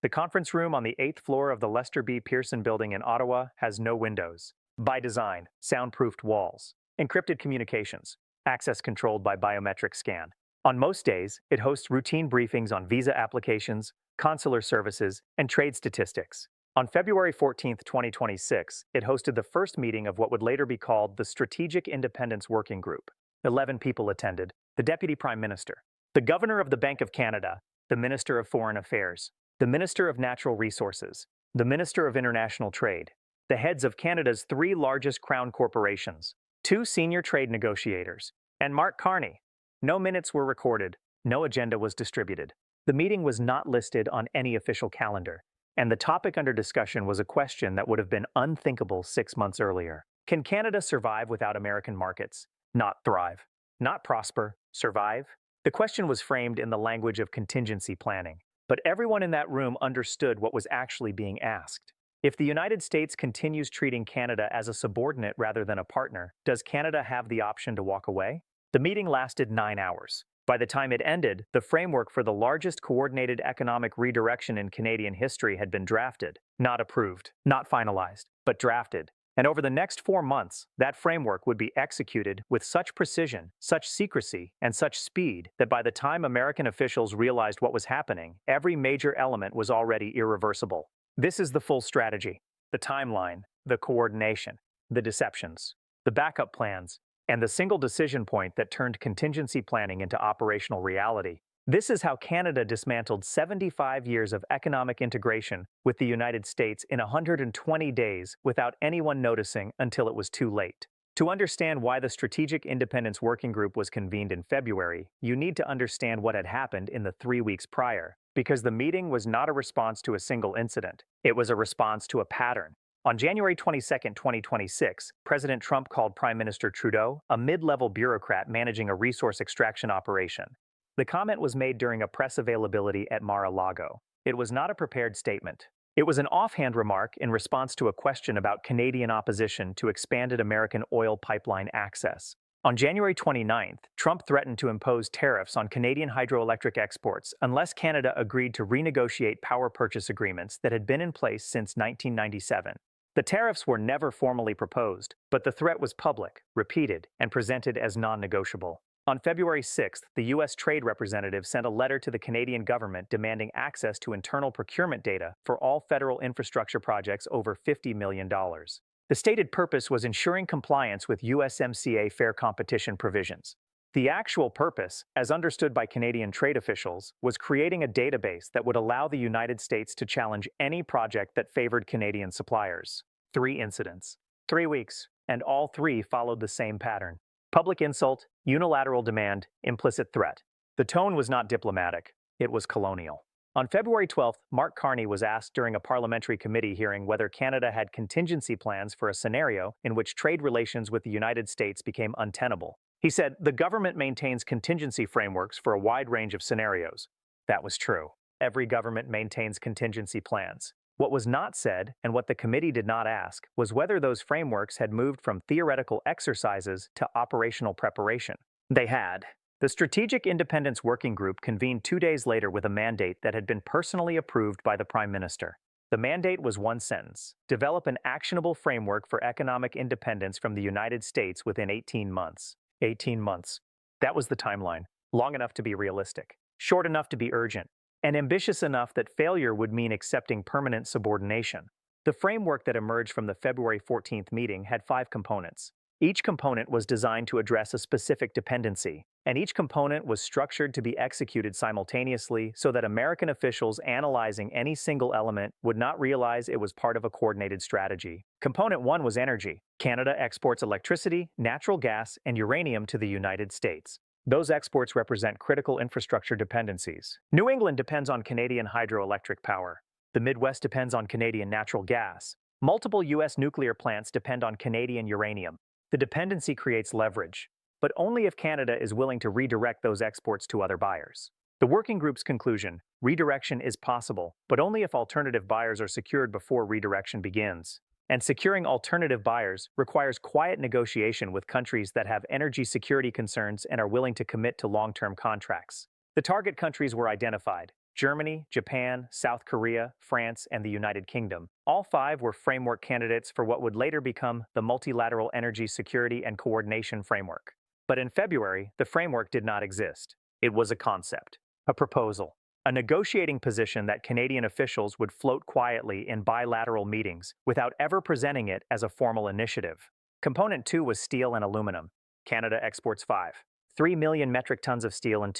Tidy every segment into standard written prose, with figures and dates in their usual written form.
The conference room on the 8th floor of the Lester B. Pearson Building in Ottawa has no windows. By design, soundproofed walls, encrypted communications, access controlled by biometric scan. On most days, it hosts routine briefings on visa applications, consular services, and trade statistics. On February 14, 2026, it hosted the first meeting of what would later be called the Strategic Independence Working Group. 11 people attended: the Deputy Prime Minister, the Governor of the Bank of Canada, the Minister of Foreign Affairs, the Minister of Natural Resources, the Minister of International Trade, the heads of Canada's three largest crown corporations, two senior trade negotiators, and Mark Carney. No minutes were recorded, no agenda was distributed. The meeting was not listed on any official calendar, and the topic under discussion was a question that would have been unthinkable 6 months earlier. Can Canada survive without American markets? Not thrive. Not prosper. Survive? The question was framed in the language of contingency planning, but everyone in that room understood what was actually being asked. If the United States continues treating Canada as a subordinate rather than a partner, does Canada have the option to walk away? The meeting lasted 9 hours. By the time it ended, the framework for the largest coordinated economic redirection in Canadian history had been drafted. Not approved, not finalized, but drafted. And over the next 4 months, that framework would be executed with such precision, such secrecy, and such speed that by the time American officials realized what was happening, every major element was already irreversible. This is the full strategy: the timeline, the coordination, the deceptions, the backup plans, and the single decision point that turned contingency planning into operational reality. This is how Canada dismantled 75 years of economic integration with the United States in 120 days without anyone noticing until it was too late. To understand why the Strategic Independence Working Group was convened in February, you need to understand what had happened in the 3 weeks prior, because the meeting was not a response to a single incident. It was a response to a pattern. On January 22, 2026, President Trump called Prime Minister Trudeau a mid-level bureaucrat managing a resource extraction operation. The comment was made during a press availability at Mar-a-Lago. It was not a prepared statement. It was an offhand remark in response to a question about Canadian opposition to expanded American oil pipeline access. On January 29th, Trump threatened to impose tariffs on Canadian hydroelectric exports unless Canada agreed to renegotiate power purchase agreements that had been in place since 1997. The tariffs were never formally proposed, but the threat was public, repeated, and presented as non-negotiable. On February 6th, the U.S. Trade Representative sent a letter to the Canadian government demanding access to internal procurement data for all federal infrastructure projects over $50 million. The stated purpose was ensuring compliance with USMCA fair competition provisions. The actual purpose, as understood by Canadian trade officials, was creating a database that would allow the United States to challenge any project that favored Canadian suppliers. 3 incidents, 3 weeks, and all 3 followed the same pattern: public insult, unilateral demand, implicit threat. The tone was not diplomatic, it was colonial. On February 12th, Mark Carney was asked during a parliamentary committee hearing whether Canada had contingency plans for a scenario in which trade relations with the United States became untenable. He said, "The government maintains contingency frameworks for a wide range of scenarios." That was true. Every government maintains contingency plans. What was not said, and what the committee did not ask, was whether those frameworks had moved from theoretical exercises to operational preparation. They had. The Strategic Independence Working Group convened 2 days later with a mandate that had been personally approved by the Prime Minister. The mandate was one sentence: develop an actionable framework for economic independence from the United States within 18 months. 18 months. That was the timeline. Long enough to be realistic, short enough to be urgent, and ambitious enough that failure would mean accepting permanent subordination. The framework that emerged from the February 14th meeting had 5 components. Each component was designed to address a specific dependency, and each component was structured to be executed simultaneously so that American officials analyzing any single element would not realize it was part of a coordinated strategy. Component 1 was energy. Canada exports electricity, natural gas, and uranium to the United States. Those exports represent critical infrastructure dependencies. New England depends on Canadian hydroelectric power. The Midwest depends on Canadian natural gas. Multiple U.S. nuclear plants depend on Canadian uranium. The dependency creates leverage, but only if Canada is willing to redirect those exports to other buyers. The working group's conclusion: redirection is possible, but only if alternative buyers are secured before redirection begins. And securing alternative buyers requires quiet negotiation with countries that have energy security concerns and are willing to commit to long-term contracts. The target countries were identified: Germany, Japan, South Korea, France, and the United Kingdom. All five were framework candidates for what would later become the Multilateral Energy Security and Coordination Framework. But in February, the framework did not exist. It was a concept, a proposal, a negotiating position that Canadian officials would float quietly in bilateral meetings without ever presenting it as a formal initiative. Component 2 was steel and aluminum. Canada exports 3 million metric tons of steel and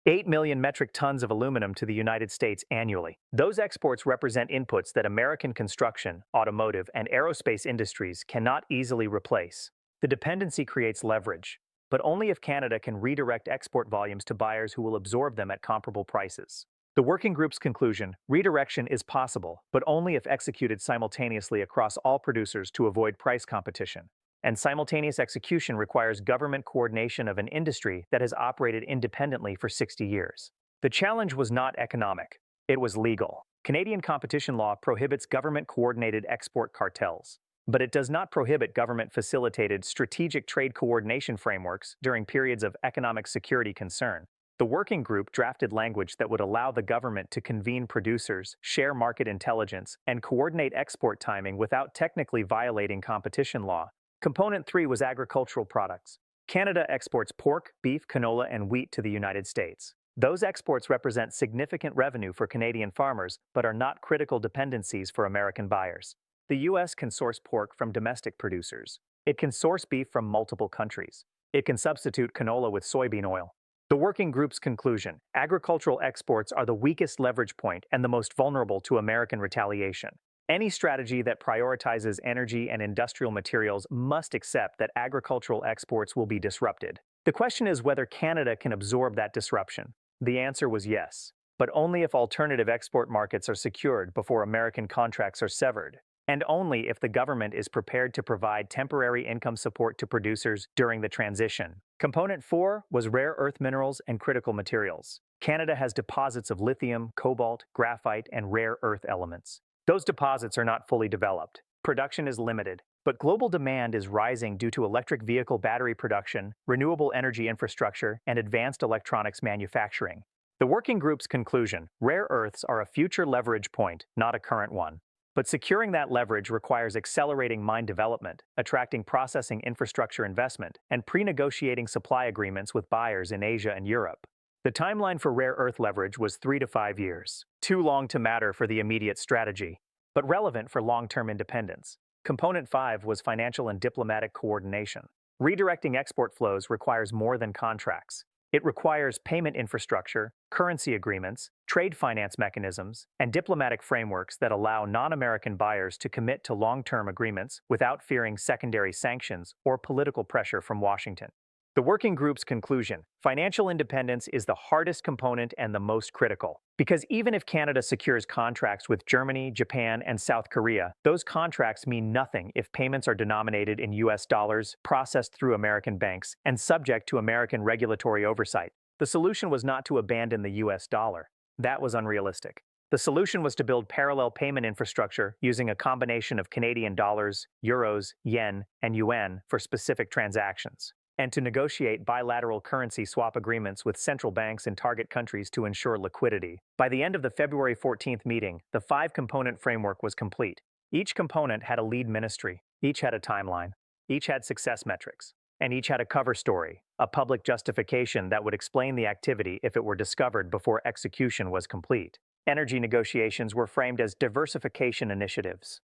8 million metric tons of aluminum to the United States annually. Those exports represent inputs that American construction, automotive, and aerospace industries cannot easily replace. The dependency creates leverage, but only if Canada can redirect export volumes to buyers who will absorb them at comparable prices. The working group's conclusion: redirection is possible, but only if executed simultaneously across all producers to avoid price competition. And simultaneous execution requires government coordination of an industry that has operated independently for 60 years. The challenge was not economic, it was legal. Canadian competition law prohibits government-coordinated export cartels, but it does not prohibit government-facilitated strategic trade coordination frameworks during periods of economic security concern. The working group drafted language that would allow the government to convene producers, share market intelligence, and coordinate export timing without technically violating competition law. Component 3 was agricultural products. Canada exports pork, beef, canola, and wheat to the United States. Those exports represent significant revenue for Canadian farmers, but are not critical dependencies for American buyers. The U.S. can source pork from domestic producers. It can source beef from multiple countries. It can substitute canola with soybean oil. The working group's conclusion: agricultural exports are the weakest leverage point and the most vulnerable to American retaliation. Any strategy that prioritizes energy and industrial materials must accept that agricultural exports will be disrupted. The question is whether Canada can absorb that disruption. The answer was yes, but only if alternative export markets are secured before American contracts are severed, and only if the government is prepared to provide temporary income support to producers during the transition. Component 4 was rare earth minerals and critical materials. Canada has deposits of lithium, cobalt, graphite, and rare earth elements. Those deposits are not fully developed. Production is limited, but global demand is rising due to electric vehicle battery production, renewable energy infrastructure, and advanced electronics manufacturing. The working group's conclusion: rare earths are a future leverage point, not a current one. But securing that leverage requires accelerating mine development, attracting processing infrastructure investment, and pre-negotiating supply agreements with buyers in Asia and Europe. The timeline for rare earth leverage was 3 to 5 years, too long to matter for the immediate strategy, but relevant for long-term independence. Component 5 was financial and diplomatic coordination. Redirecting export flows requires more than contracts. It requires payment infrastructure, currency agreements, trade finance mechanisms, and diplomatic frameworks that allow non-American buyers to commit to long-term agreements without fearing secondary sanctions or political pressure from Washington. The working group's conclusion: financial independence is the hardest component and the most critical. Because even if Canada secures contracts with Germany, Japan, and South Korea, those contracts mean nothing if payments are denominated in US dollars, processed through American banks, and subject to American regulatory oversight. The solution was not to abandon the US dollar. That was unrealistic. The solution was to build parallel payment infrastructure using a combination of Canadian dollars, euros, yen, and yuan for specific transactions, and to negotiate bilateral currency swap agreements with central banks in target countries to ensure liquidity. By the end of the February 14th meeting, the 5-component framework was complete. Each component had a lead ministry, each had a timeline, each had success metrics, and each had a cover story, a public justification that would explain the activity if it were discovered before execution was complete. Energy negotiations were framed as diversification initiatives.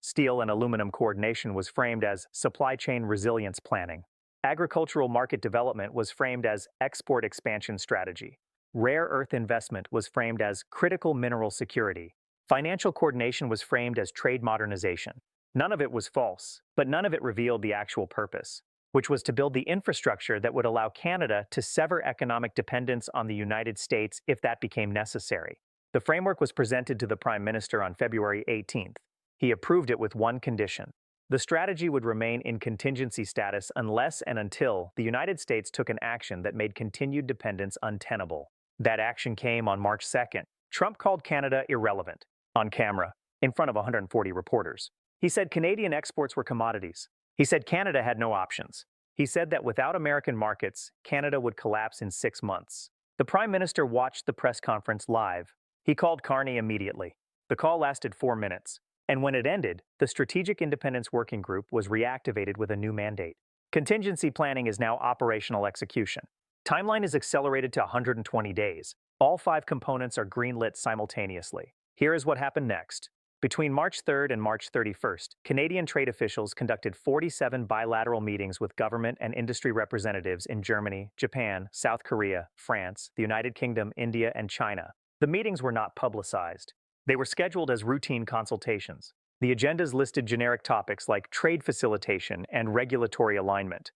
Steel and aluminum coordination was framed as supply chain resilience planning. Agricultural market development was framed as export expansion strategy. Rare earth investment was framed as critical mineral security. Financial coordination was framed as trade modernization. None of it was false, but none of it revealed the actual purpose, which was to build the infrastructure that would allow Canada to sever economic dependence on the United States if that became necessary. The framework was presented to the Prime Minister on February 18th. He approved it with one condition: the strategy would remain in contingency status unless and until the United States took an action that made continued dependence untenable. That action came on March 2nd. Trump called Canada irrelevant, on camera, in front of 140 reporters. He said Canadian exports were commodities. He said Canada had no options. He said that without American markets, Canada would collapse in 6 months. The Prime Minister watched the press conference live, He called Carney immediately. The call lasted 4 minutes, and when it ended, the Strategic Independence Working Group was reactivated with a new mandate. Contingency planning is now operational execution. Timeline is accelerated to 120 days. All 5 components are greenlit simultaneously. Here is what happened next. Between March 3rd and March 31st, Canadian trade officials conducted 47 bilateral meetings with government and industry representatives in Germany, Japan, South Korea, France, the United Kingdom, India, and China. The meetings were not publicized. They were scheduled as routine consultations. The agendas listed generic topics like trade facilitation and regulatory alignment.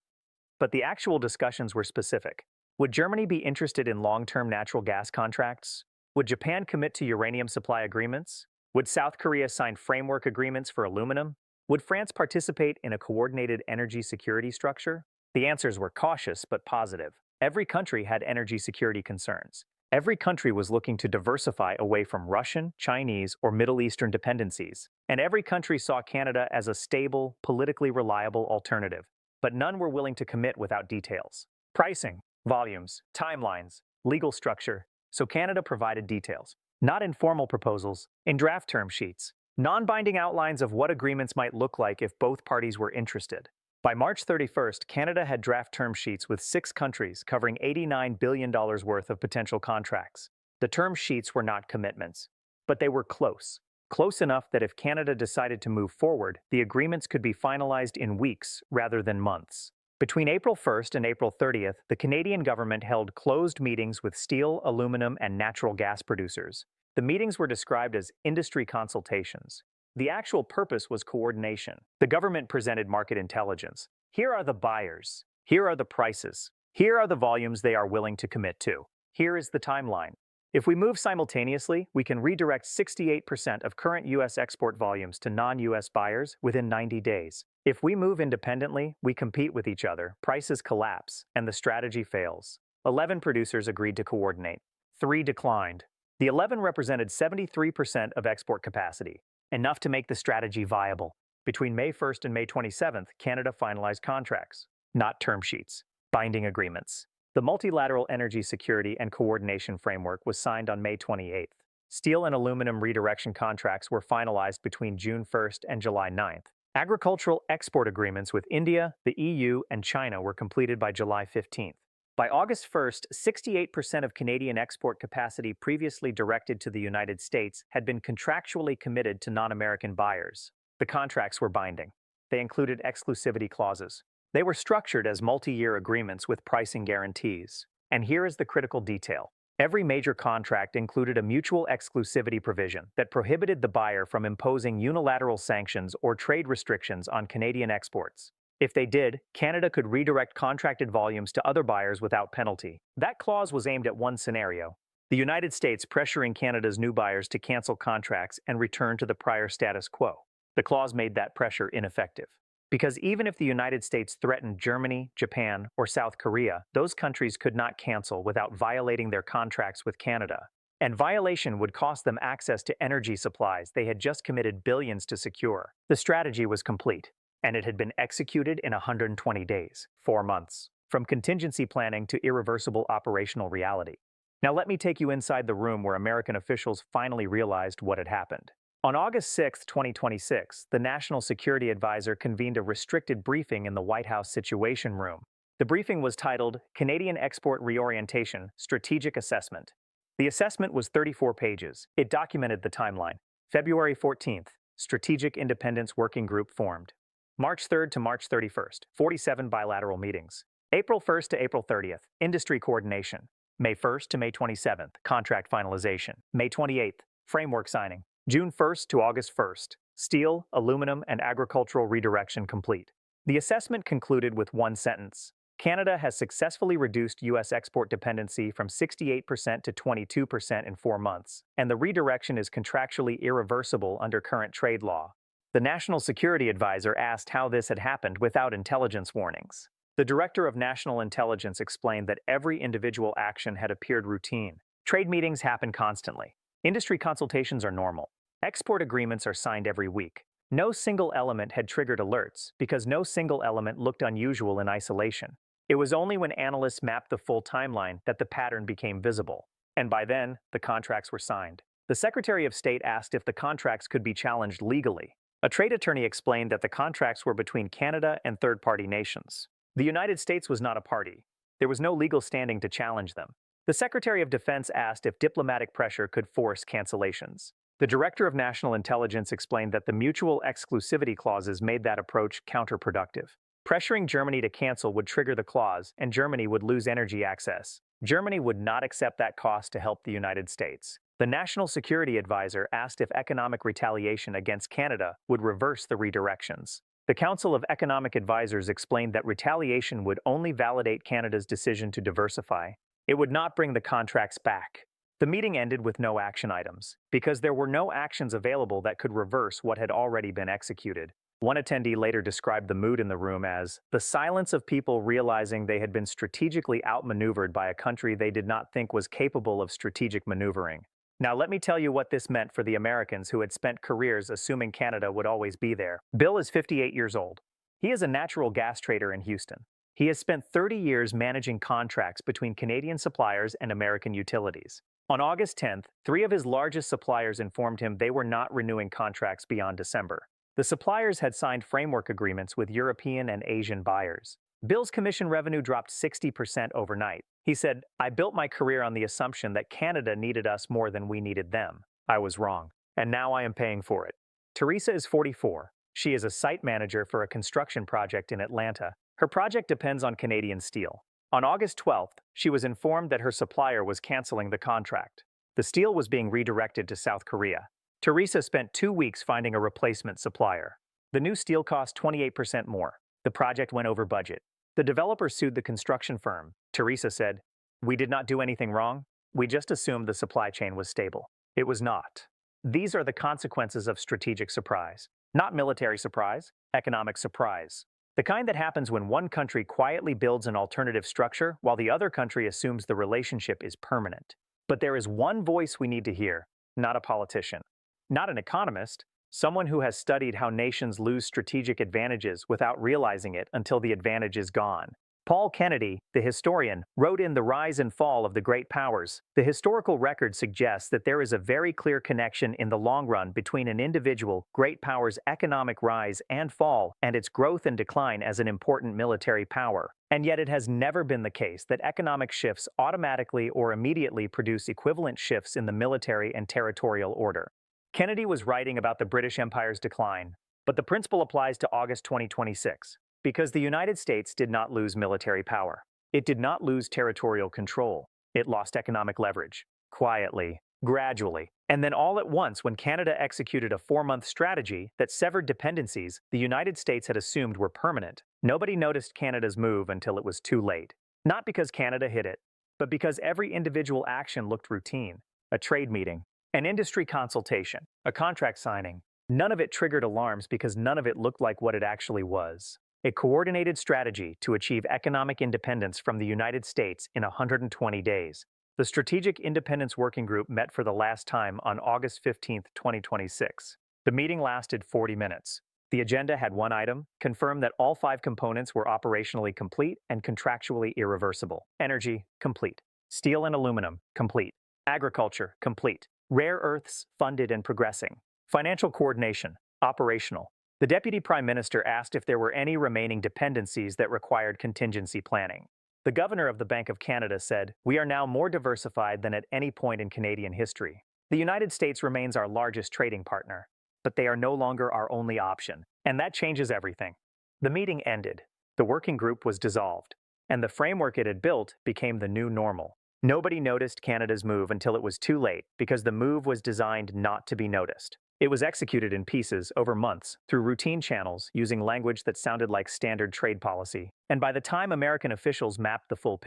But the actual discussions were specific. Would Germany be interested in long-term natural gas contracts? Would Japan commit to uranium supply agreements? Would South Korea sign framework agreements for aluminum? Would France participate in a coordinated energy security structure? The answers were cautious but positive. Every country had energy security concerns. Every country was looking to diversify away from Russian, Chinese, or Middle Eastern dependencies. And every country saw Canada as a stable, politically reliable alternative. But none were willing to commit without details. Pricing, volumes, timelines, legal structure. So Canada provided details. Not informal proposals, in draft term sheets, non-binding outlines of what agreements might look like if both parties were interested. By March 31st, Canada had draft term sheets with 6 countries covering $89 billion worth of potential contracts. The term sheets were not commitments, but they were close. Close enough that if Canada decided to move forward, the agreements could be finalized in weeks rather than months. Between April 1st and April 30th, the Canadian government held closed meetings with steel, aluminum, and natural gas producers. The meetings were described as industry consultations. The actual purpose was coordination. The government presented market intelligence. Here are the buyers. Here are the prices. Here are the volumes they are willing to commit to. Here is the timeline. If we move simultaneously, we can redirect 68% of current U.S. export volumes to non-U.S. buyers within 90 days. If we move independently, we compete with each other, prices collapse, and the strategy fails. 11 producers agreed to coordinate. 3 declined. The 11 represented 73% of export capacity, enough to make the strategy viable. Between May 1st and May 27th, Canada finalized contracts, not term sheets, binding agreements. The Multilateral Energy Security and Coordination Framework was signed on May 28th. Steel and aluminum redirection contracts were finalized between June 1st and July 9th. Agricultural export agreements with India, the EU, and China were completed by July 15th. By August 1st, 68% of Canadian export capacity previously directed to the United States had been contractually committed to non-American buyers. The contracts were binding. They included exclusivity clauses. They were structured as multi-year agreements with pricing guarantees. And here is the critical detail. Every major contract included a mutual exclusivity provision that prohibited the buyer from imposing unilateral sanctions or trade restrictions on Canadian exports. If they did, Canada could redirect contracted volumes to other buyers without penalty. That clause was aimed at one scenario: the United States pressuring Canada's new buyers to cancel contracts and return to the prior status quo. The clause made that pressure ineffective. Because even if the United States threatened Germany, Japan, or South Korea, those countries could not cancel without violating their contracts with Canada. And violation would cost them access to energy supplies they had just committed billions to secure. The strategy was complete, and it had been executed in 120 days, 4 months, from contingency planning to irreversible operational reality. Now let me take you inside the room where American officials finally realized what had happened. On August 6, 2026, the National Security Advisor convened a restricted briefing in the White House Situation Room. The briefing was titled Canadian Export Reorientation Strategic Assessment. The assessment was 34 pages. It documented the timeline. February 14th, Strategic Independence Working Group formed. March 3rd to March 31st, 47 bilateral meetings. April 1st to April 30th, Industry Coordination. May 1st to May 27th, Contract Finalization. May 28th, Framework Signing. June 1st to August 1st, steel, aluminum, and agricultural redirection complete. The assessment concluded with one sentence: Canada has successfully reduced U.S. export dependency from 68% to 22% in 4 months, and the redirection is contractually irreversible under current trade law. The National Security Advisor asked how this had happened without intelligence warnings. The Director of National Intelligence explained that every individual action had appeared routine. Trade meetings happen constantly. Industry consultations are normal. Export agreements are signed every week. No single element had triggered alerts because no single element looked unusual in isolation. It was only when analysts mapped the full timeline that the pattern became visible. And by then, the contracts were signed. The Secretary of State asked if the contracts could be challenged legally. A trade attorney explained that the contracts were between Canada and third-party nations. The United States was not a party. There was no legal standing to challenge them. The Secretary of Defense asked if diplomatic pressure could force cancellations. The Director of National Intelligence explained that the mutual exclusivity clauses made that approach counterproductive. Pressuring Germany to cancel would trigger the clause, and Germany would lose energy access. Germany would not accept that cost to help the United States. The National Security Advisor asked if economic retaliation against Canada would reverse the redirections. The Council of Economic Advisors explained that retaliation would only validate Canada's decision to diversify. It would not bring the contracts back. The meeting ended with no action items, because there were no actions available that could reverse what had already been executed. One attendee later described the mood in the room as the silence of people realizing they had been strategically outmaneuvered by a country they did not think was capable of strategic maneuvering. Now let me tell you what this meant for the Americans who had spent careers assuming Canada would always be there. Bill is 58 years old. He is a natural gas trader in Houston. He has spent 30 years managing contracts between Canadian suppliers and American utilities. On August 10th, 3 of his largest suppliers informed him they were not renewing contracts beyond December. The suppliers had signed framework agreements with European and Asian buyers. Bill's commission revenue dropped 60% overnight. He said, "I built my career on the assumption that Canada needed us more than we needed them. I was wrong, and now I am paying for it." Teresa is 44. She is a site manager for a construction project in Atlanta. Her project depends on Canadian steel. On August 12th, she was informed that her supplier was canceling the contract. The steel was being redirected to South Korea. Teresa spent 2 weeks finding a replacement supplier. The new steel cost 28% more. The project went over budget. The developer sued the construction firm. Teresa said, "We did not do anything wrong. We just assumed the supply chain was stable." It was not. These are the consequences of strategic surprise. Not military surprise, economic surprise. The kind that happens when one country quietly builds an alternative structure while the other country assumes the relationship is permanent. But there is one voice we need to hear, not a politician. Not an economist, someone who has studied how nations lose strategic advantages without realizing it until the advantage is gone. Paul Kennedy, the historian, wrote in The Rise and Fall of the Great Powers, "The historical record suggests that there is a very clear connection in the long run between an individual great power's economic rise and fall and its growth and decline as an important military power. And yet it has never been the case that economic shifts automatically or immediately produce equivalent shifts in the military and territorial order." Kennedy was writing about the British Empire's decline, but the principle applies to August 2026. Because the United States did not lose military power. It did not lose territorial control. It lost economic leverage. Quietly, gradually, and then all at once when Canada executed a 4-month strategy that severed dependencies the United States had assumed were permanent. Nobody noticed Canada's move until it was too late. Not because Canada hid it, but because every individual action looked routine. A trade meeting, an industry consultation, a contract signing. None of it triggered alarms because none of it looked like what it actually was. A coordinated strategy to achieve economic independence from the United States in 120 days. The Strategic Independence Working Group met for the last time on August 15, 2026. The meeting lasted 40 minutes. The agenda had one item: confirm that all 5 components were operationally complete and contractually irreversible. Energy, complete. Steel and aluminum, complete. Agriculture, complete. Rare earths, funded and progressing. Financial coordination, operational. The Deputy Prime Minister asked if there were any remaining dependencies that required contingency planning. The Governor of the Bank of Canada said, "We are now more diversified than at any point in Canadian history. The United States remains our largest trading partner, but they are no longer our only option, and that changes everything." The meeting ended. The working group was dissolved, and the framework it had built became the new normal. Nobody noticed Canada's move until it was too late because the move was designed not to be noticed. It was executed in pieces over months through routine channels using language that sounded like standard trade policy. And by the time American officials mapped the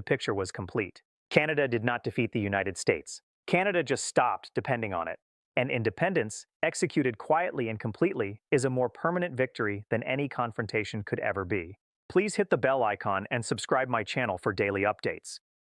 picture was complete. Canada did not defeat the United States. Canada just stopped depending on it. And independence, executed quietly and completely, is a more permanent victory than any confrontation could ever be. Please hit the bell icon and subscribe my channel for daily updates.